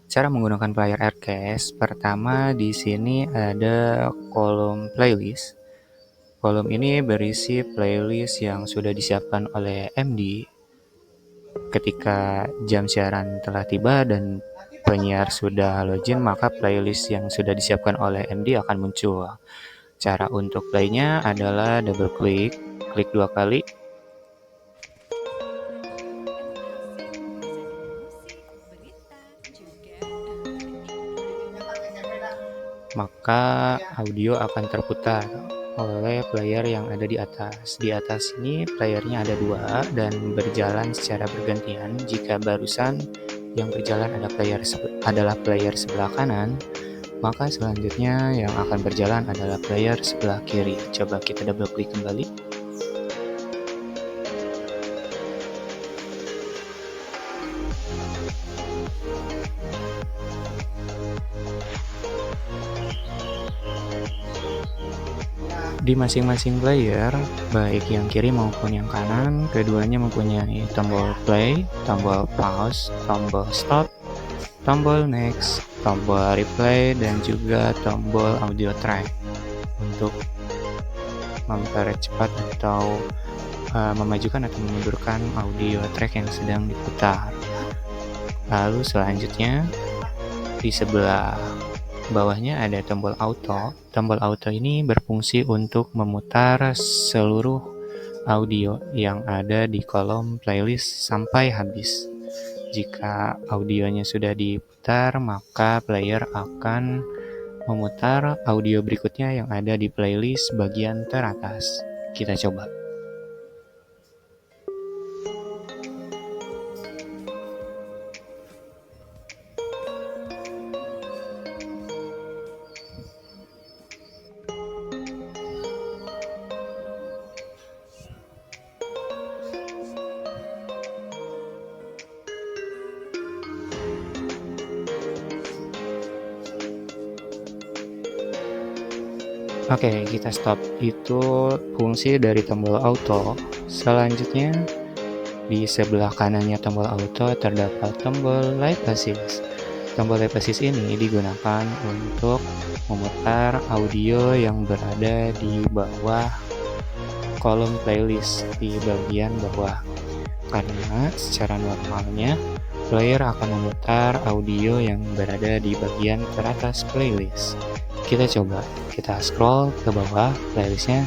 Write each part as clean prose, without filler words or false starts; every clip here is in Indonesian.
Cara menggunakan player Aircast, pertama di sini ada kolom playlist. Kolom ini berisi playlist yang sudah disiapkan oleh MD. Ketika jam siaran telah tiba dan penyiar sudah login, maka playlist yang sudah disiapkan oleh MD akan muncul. Cara untuk playnya adalah double klik, klik 2 kali, maka audio akan terputar oleh player yang ada di atas. Di atas ini playernya ada 2 dan berjalan secara bergantian. Jika barusan yang berjalan adalah player sebelah kanan, maka selanjutnya yang akan berjalan adalah player sebelah kiri. Coba kita double klik kembali. Di masing-masing player, baik yang kiri maupun yang kanan, keduanya mempunyai tombol play, tombol pause, tombol stop, tombol next, tombol replay, dan juga tombol audio track untuk mempercepat atau memajukan atau memundurkan audio track yang sedang diputar. Lalu selanjutnya di sebelah bawahnya ada tombol auto. Tombol auto ini berfungsi untuk memutar seluruh audio yang ada di kolom playlist sampai habis. Jika audionya sudah diputar, maka player akan memutar audio berikutnya yang ada di playlist bagian teratas. Kita coba. Oke, kita stop. Itu fungsi dari tombol auto. Selanjutnya, di sebelah kanannya tombol auto terdapat tombol live assist. Tombol live assist ini digunakan untuk memutar audio yang berada di bawah kolom playlist di bagian bawah. Karena secara normalnya player akan memutar audio yang berada di bagian teratas playlist. Kita coba, kita scroll ke bawah playlistnya.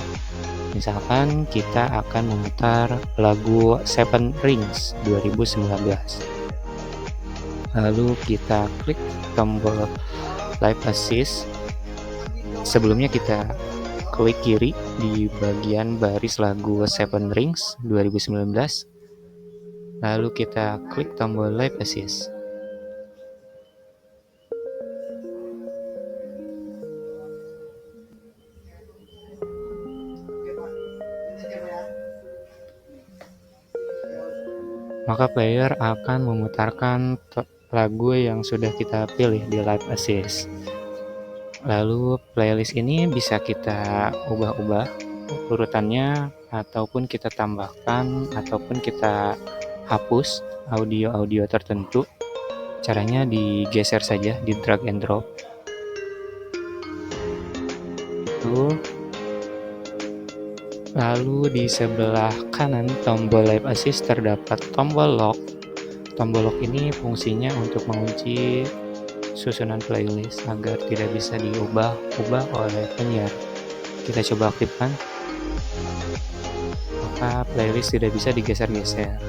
Misalkan kita akan memutar lagu Seven Rings 2019. Lalu kita klik tombol live assist. Sebelumnya kita klik kiri di bagian baris lagu Seven Rings 2019. Lalu kita klik tombol live assist. Maka player akan memutarkan lagu yang sudah kita pilih di live assist. Lalu playlist ini bisa kita ubah-ubah urutannya, ataupun kita tambahkan, ataupun kita hapus audio-audio tertentu. Caranya digeser saja, di drag and drop. Itu. Lalu di sebelah kanan tombol live assist terdapat tombol lock. Tombol lock ini fungsinya untuk mengunci susunan playlist agar tidak bisa diubah-ubah oleh penyiar. Kita coba aktifkan, maka playlist tidak bisa digeser-geser.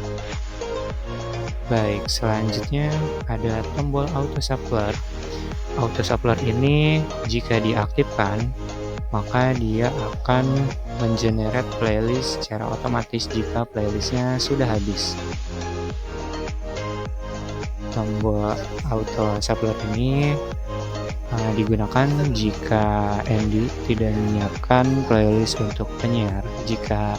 Baik, selanjutnya ada tombol auto shuffler. Auto shuffler ini jika diaktifkan, maka dia akan mengenerate playlist secara otomatis jika playlistnya sudah habis. Tombol auto shuffler ini digunakan jika MD tidak menyiapkan playlist untuk penyiar. Jika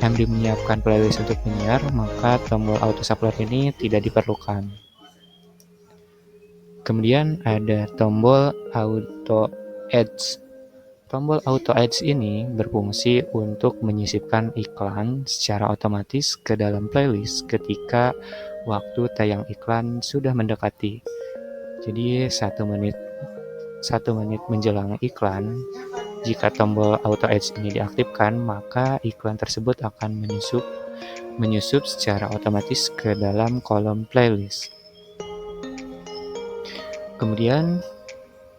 MD menyiapkan playlist untuk penyiar, maka tombol auto shuffler ini tidak diperlukan. Kemudian ada tombol auto ads. Tombol auto ads ini berfungsi untuk menyisipkan iklan secara otomatis ke dalam playlist ketika waktu tayang iklan sudah mendekati. Jadi 1 menit menjelang iklan, jika tombol auto ads ini diaktifkan, maka iklan tersebut akan menyusup secara otomatis ke dalam kolom playlist. Kemudian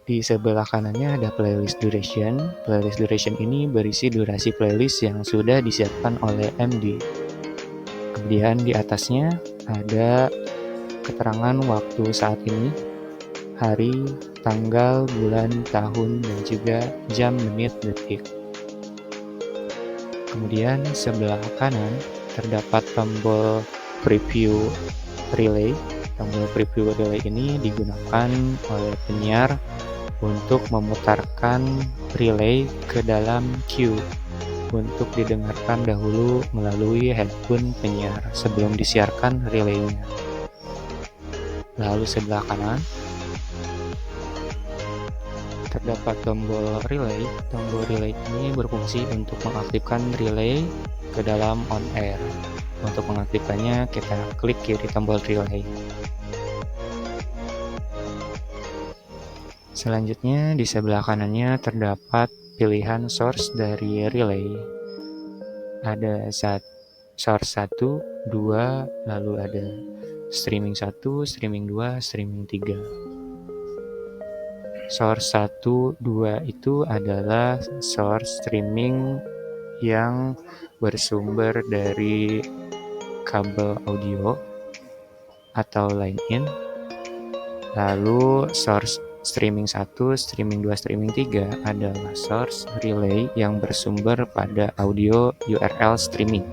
di sebelah kanannya ada playlist duration. Playlist duration ini berisi durasi playlist yang sudah disiapkan oleh MD. Kemudian di atasnya ada keterangan waktu saat ini, hari, tanggal, bulan, tahun, dan juga jam, menit, detik. Kemudian sebelah kanan terdapat tombol preview relay. Tombol preview relay ini digunakan oleh penyiar untuk memutarkan relay ke dalam queue untuk didengarkan dahulu melalui headphone penyiar sebelum disiarkan relaynya. Lalu sebelah kanan terdapat tombol relay. Tombol relay ini berfungsi untuk mengaktifkan relay ke dalam on air. Untuk mengaktifkannya, kita klik kiri tombol relay. Selanjutnya, di sebelah kanannya terdapat pilihan source dari relay. Ada source 1, 2, lalu ada streaming 1, streaming 2, streaming 3. Source 1, 2 itu adalah source streaming yang bersumber dari kabel audio atau line-in. Lalu source streaming 1, streaming 2, streaming 3 adalah source relay yang bersumber pada audio URL streaming.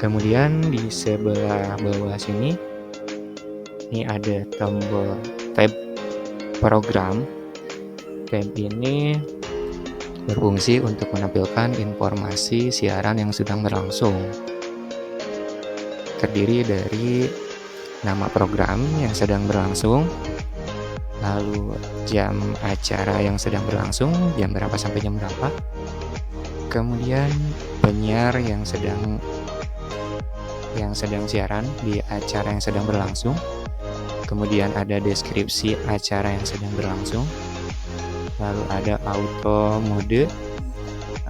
Kemudian di sebelah bawah sini ini ada tombol tab program. Tab ini berfungsi untuk menampilkan informasi siaran yang sedang berlangsung. Terdiri dari nama program yang sedang berlangsung, lalu jam acara yang sedang berlangsung, jam berapa sampai jam berapa, kemudian penyiar yang sedang siaran di acara yang sedang berlangsung, kemudian ada deskripsi acara yang sedang berlangsung, lalu ada auto mode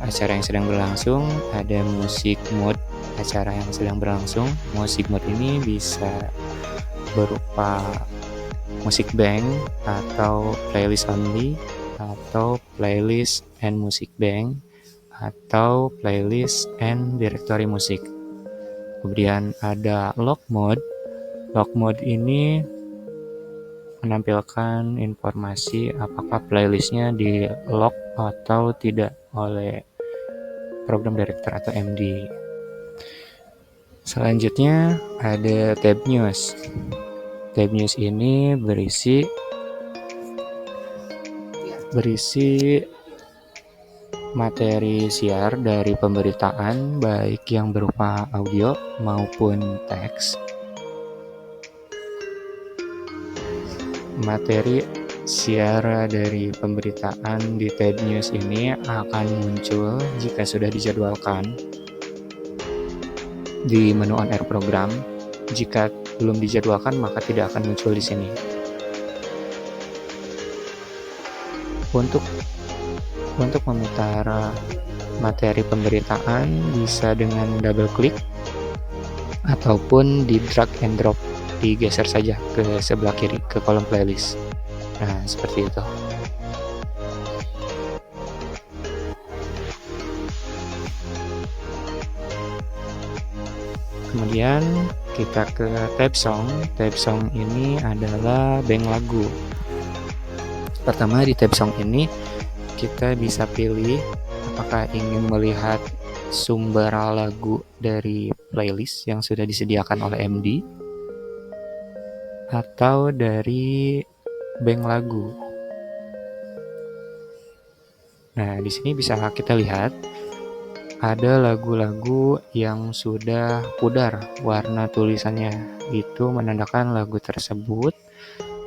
acara yang sedang berlangsung, ada musik mode acara yang sedang berlangsung. Musik mode ini bisa berupa musik bank atau playlist only, atau playlist and music bank, atau playlist and directory music. Kemudian ada lock mode. Lock mode ini menampilkan informasi apakah playlistnya di lock atau tidak oleh program director atau MD. Selanjutnya ada tab news. Tab news ini berisi materi siar dari pemberitaan baik yang berupa audio maupun teks. Materi siar dari pemberitaan di tab news ini akan muncul jika sudah dijadwalkan di menu on air program. Jika belum dijadwalkan maka tidak akan muncul di sini. Untuk memutar materi pemberitaan bisa dengan double klik ataupun di drag and drop, digeser saja ke sebelah kiri ke kolom playlist. Nah, seperti itu. Kemudian kita ke tab song. Tab song ini adalah bank lagu. Pertama, di tab song ini kita bisa pilih apakah ingin melihat sumber lagu dari playlist yang sudah disediakan oleh MD atau dari bank lagu. Nah, di sini bisa kita lihat ada lagu-lagu yang sudah pudar warna tulisannya. Itu menandakan lagu tersebut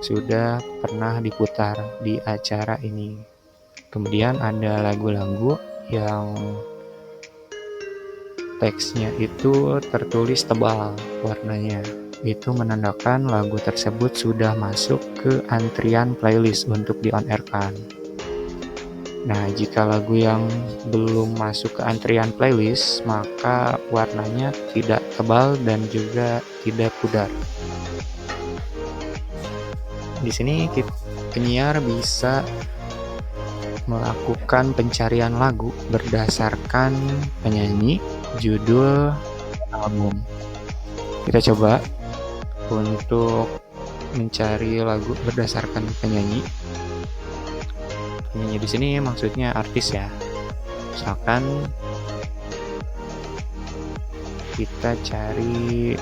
sudah pernah diputar di acara ini. Kemudian ada lagu-lagu yang teksnya itu tertulis tebal warnanya. itu menandakan lagu tersebut sudah masuk ke antrian playlist untuk di-on-air-kan. Nah, jika lagu yang belum masuk ke antrian playlist, maka warnanya tidak tebal dan juga tidak pudar. Di sini penyiar bisa melakukan pencarian lagu berdasarkan penyanyi, judul, album. Kita coba untuk mencari lagu berdasarkan penyanyi. Penyanyi di sini maksudnya artis ya. Misalkan kita cari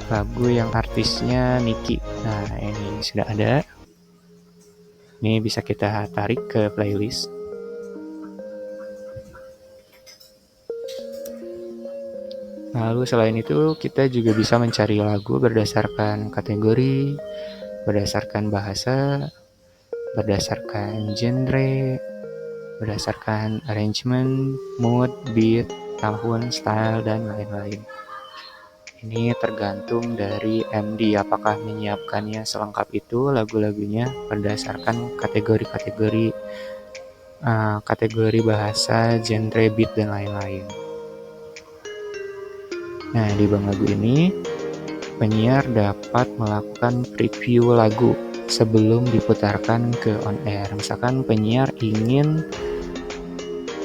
lagu yang artisnya Niki. Nah, ini sudah ada. Ini bisa kita tarik ke playlist. Lalu selain itu kita juga bisa mencari lagu berdasarkan kategori, berdasarkan bahasa, berdasarkan genre, berdasarkan arrangement, mood, beat, tahun, style, dan lain-lain. Ini tergantung dari MD apakah menyiapkannya selengkap itu lagu-lagunya berdasarkan kategori bahasa, genre, beat, dan lain-lain. Nah, di bank lagu ini penyiar dapat melakukan preview lagu sebelum diputarkan ke on air. Misalkan penyiar ingin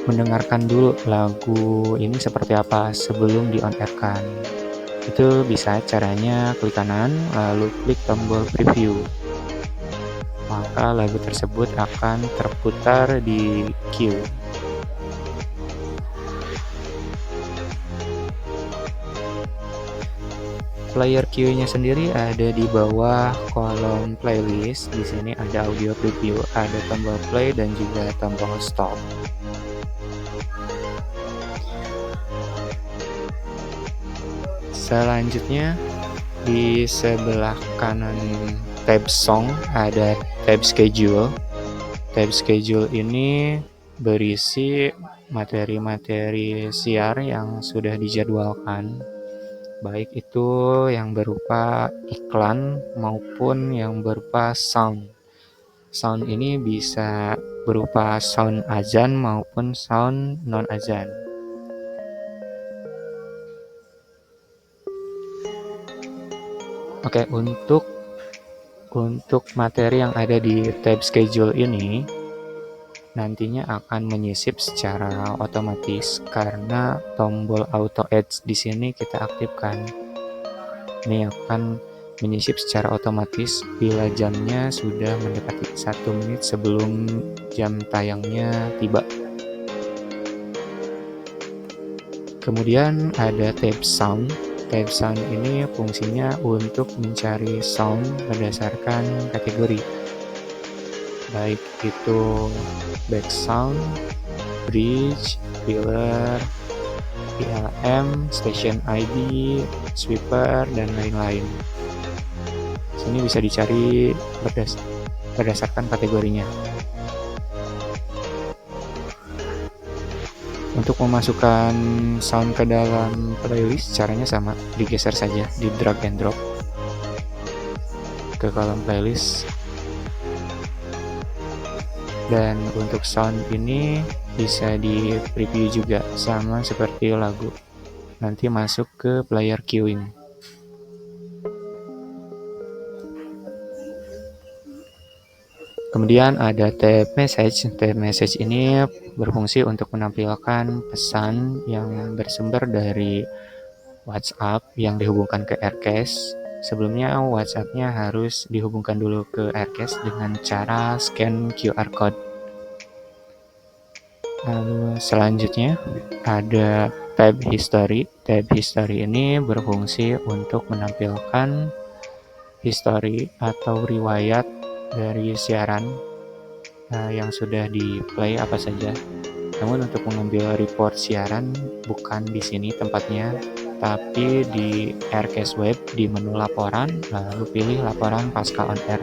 mendengarkan dulu lagu ini seperti apa sebelum di on air kan. Itu bisa caranya klik kanan lalu klik tombol preview. Maka lagu tersebut akan terputar di queue. Player queue-nya sendiri ada di bawah kolom playlist. Di sini ada audio preview, ada tombol play dan juga tombol stop. Selanjutnya di sebelah kanan tab song ada tab schedule. Tab schedule ini berisi materi-materi siar yang sudah dijadwalkan, baik itu yang berupa iklan maupun yang berupa sound. Sound ini bisa berupa sound azan maupun sound non-azan. Oke, untuk materi yang ada di tab schedule ini nantinya akan menyisip secara otomatis karena tombol auto ads di sini kita aktifkan. Ini akan menyisip secara otomatis bila jamnya sudah mendekati 1 menit sebelum jam tayangnya tiba. Kemudian ada tab sound. Tab sound ini fungsinya untuk mencari sound berdasarkan kategori, baik itu background, bridge, filler, PLM, station ID, sweeper, dan lain-lain. Sini bisa dicari berdasarkan kategorinya. Untuk memasukkan sound ke dalam playlist caranya sama, digeser saja, di drag and drop ke kolom playlist. Dan untuk sound ini bisa di preview juga, sama seperti lagu, nanti masuk ke player queuing. Kemudian ada tab message. Tab message ini berfungsi untuk menampilkan pesan yang bersumber dari WhatsApp yang dihubungkan ke AirCast. Sebelumnya WhatsApp-nya harus dihubungkan dulu ke AirCast dengan cara scan QR code. Lalu selanjutnya ada tab history. Tab history ini berfungsi untuk menampilkan history atau riwayat dari siaran yang sudah di play apa saja. Namun untuk mengambil report siaran bukan di sini tempatnya, tapi di AirCast Web di menu laporan, lalu pilih laporan pasca on air.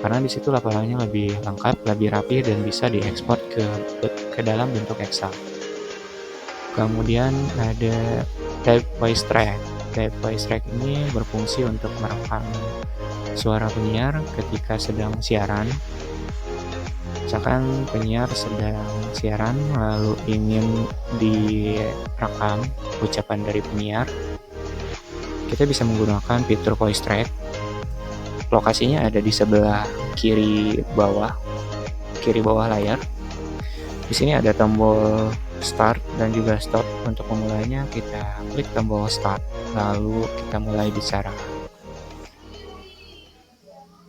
Karena di situ laporannya lebih lengkap, lebih rapi dan bisa diekspor ke dalam bentuk Excel. Kemudian ada tab voice track. Tab voice track ini berfungsi untuk merekam suara penyiar ketika sedang siaran. Misalkan penyiar sedang siaran lalu ingin direkam ucapan dari penyiar, kita bisa menggunakan fitur voice track. Lokasinya ada di sebelah kiri bawah layar. Di sini ada tombol start dan juga stop. Untuk memulainya kita klik tombol start, lalu kita mulai bicara.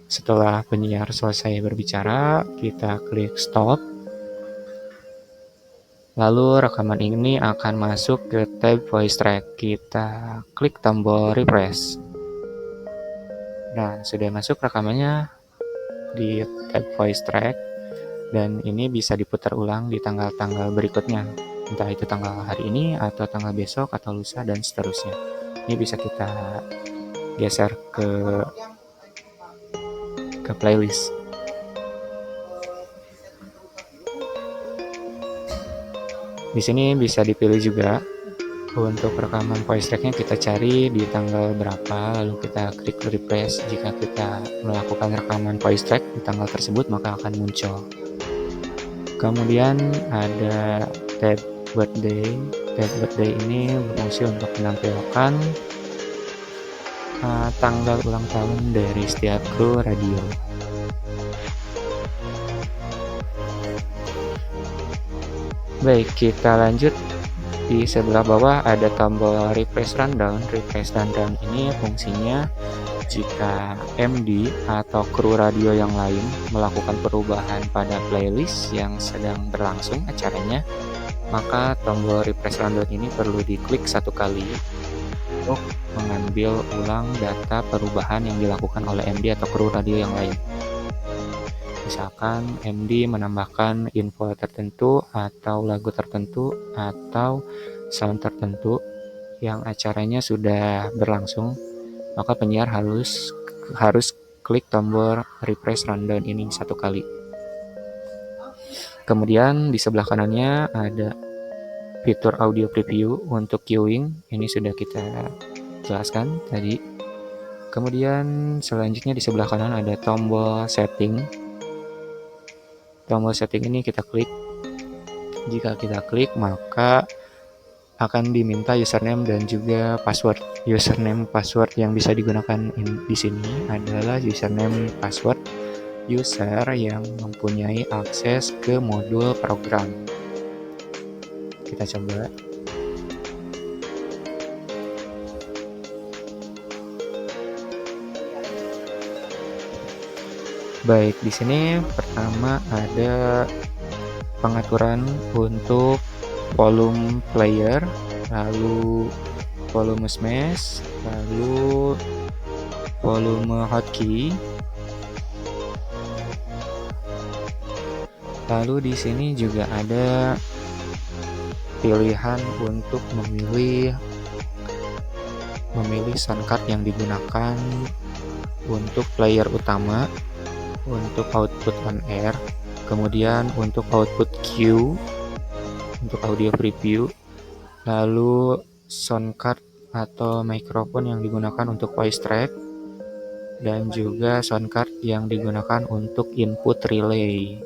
Setelah penyiar selesai berbicara, kita klik stop. Lalu rekaman ini akan masuk ke tab voice track. Kita klik tombol refresh. Nah, sudah masuk rekamannya di tab voice track, dan ini bisa diputar ulang di tanggal-tanggal berikutnya, entah itu tanggal hari ini atau tanggal besok atau lusa dan seterusnya. Ini bisa kita geser ke playlist. Di sini bisa dipilih juga untuk rekaman voice track-nya, kita cari di tanggal berapa, lalu kita klik refresh. Jika kita melakukan rekaman voice track di tanggal tersebut, maka akan muncul. Kemudian ada tab birthday. Tab birthday ini berfungsi untuk menampilkan tanggal ulang tahun dari setiap kru radio. Baik, kita lanjut. Di sebelah bawah ada tombol refresh rundown. Refresh rundown ini fungsinya jika MD atau kru radio yang lain melakukan perubahan pada playlist yang sedang berlangsung acaranya, maka tombol refresh rundown ini perlu diklik satu kali untuk mengambil ulang data perubahan yang dilakukan oleh MD atau kru radio yang lain. Misalkan MD menambahkan info tertentu atau lagu tertentu atau sound tertentu yang acaranya sudah berlangsung, maka penyiar harus klik tombol refresh rundown ini satu kali. Kemudian di sebelah kanannya ada fitur audio preview untuk queuing. Ini sudah kita jelaskan tadi. Kemudian selanjutnya di sebelah kanan ada tombol setting. Tombol setting ini kita klik. Jika kita klik, maka akan diminta username dan juga password. Username password yang bisa digunakan di sini adalah username password user yang mempunyai akses ke modul program. Kita coba. Baik, di sini pertama ada pengaturan untuk volume player, lalu volume smash, lalu volume hotkey. Lalu di sini juga ada pilihan untuk memilih soundcard yang digunakan untuk player utama, untuk output on air, kemudian untuk output Q, untuk audio preview, lalu soundcard atau mikrofon yang digunakan untuk voice track, dan juga soundcard yang digunakan untuk input relay.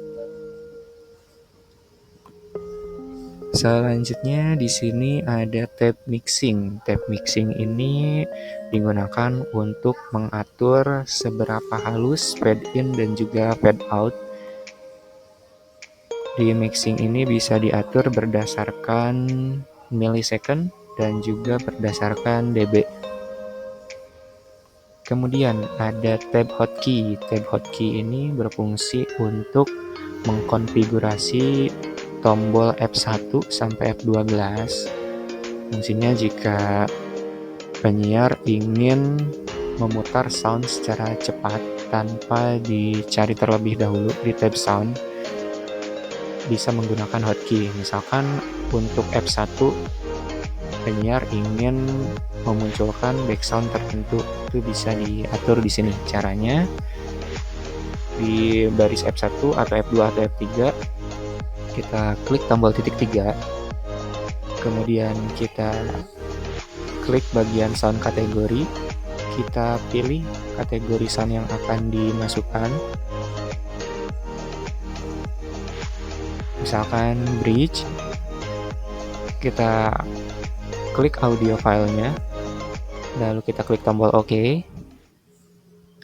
Selanjutnya di sini ada tab mixing. Tab mixing ini digunakan untuk mengatur seberapa halus fade in dan juga fade out. Di mixing ini bisa diatur berdasarkan millisecond dan juga berdasarkan dB. Kemudian ada tab hotkey. Tab hotkey ini berfungsi untuk mengkonfigurasi tombol F1 sampai F12. Fungsinya jika penyiar ingin memutar sound secara cepat tanpa dicari terlebih dahulu di tab sound, bisa menggunakan hotkey. Misalkan untuk F1 penyiar ingin memunculkan background tertentu, itu bisa diatur di sini. Caranya di baris F1 atau F2 atau F3, kita klik tombol titik 3, Kemudian kita klik bagian sound kategori, kita pilih kategori sound yang akan dimasukkan. Misalkan bridge, kita klik audio filenya, lalu kita klik tombol OK,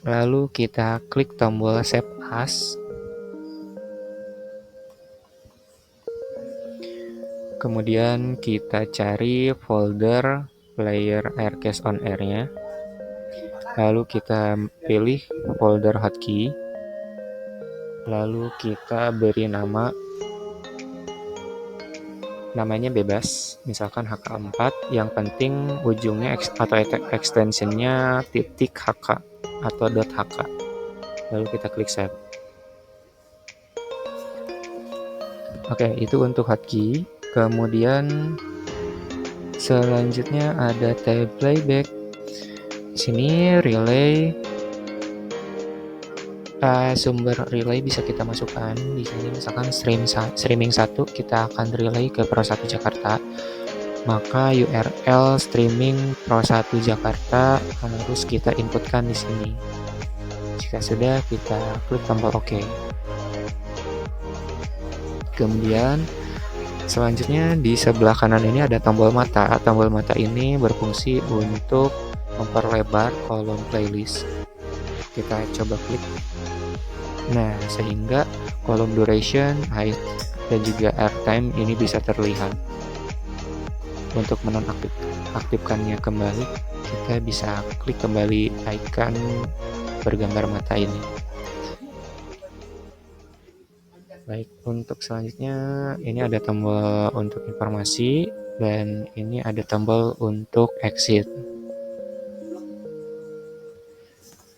lalu kita klik tombol Save As. Kemudian kita cari folder player Aircast on Air-nya, lalu kita pilih folder hotkey, lalu kita beri namanya bebas, misalkan HK4, yang penting ujungnya atau extensionnya .hk atau .hk, lalu kita klik save. Oke, itu untuk hotkey. Kemudian selanjutnya ada tab playback. Di sini relay, sumber relay bisa kita masukkan di sini. Misalkan streaming 1 kita akan relay ke Pro 1 Jakarta, maka URL streaming Pro 1 Jakarta harus kita inputkan di sini. Jika sudah, kita klik tombol OK. Kemudian selanjutnya di sebelah kanan ini ada tombol mata. Tombol mata ini berfungsi untuk memperlebar kolom playlist. Kita coba klik. Nah, sehingga kolom duration, height, dan juga airtime ini bisa terlihat. Untuk menonaktifkannya kembali, kita bisa klik kembali icon bergambar mata ini. Baik, untuk selanjutnya ini ada tombol untuk informasi dan ini ada tombol untuk exit.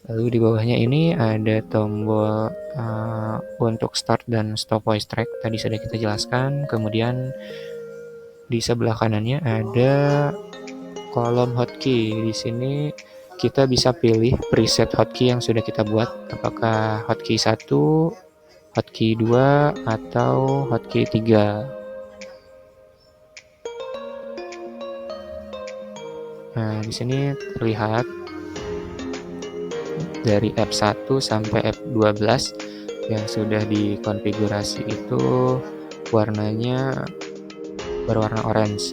Lalu di bawahnya ini ada tombol untuk start dan stop voice track, tadi sudah kita jelaskan. Kemudian di sebelah kanannya ada kolom hotkey. Di sini kita bisa pilih preset hotkey yang sudah kita buat, apakah hotkey 1, hotkey 2, atau hotkey 3. Nah, di sini terlihat dari F1 sampai F12 yang sudah dikonfigurasi itu warnanya berwarna orange.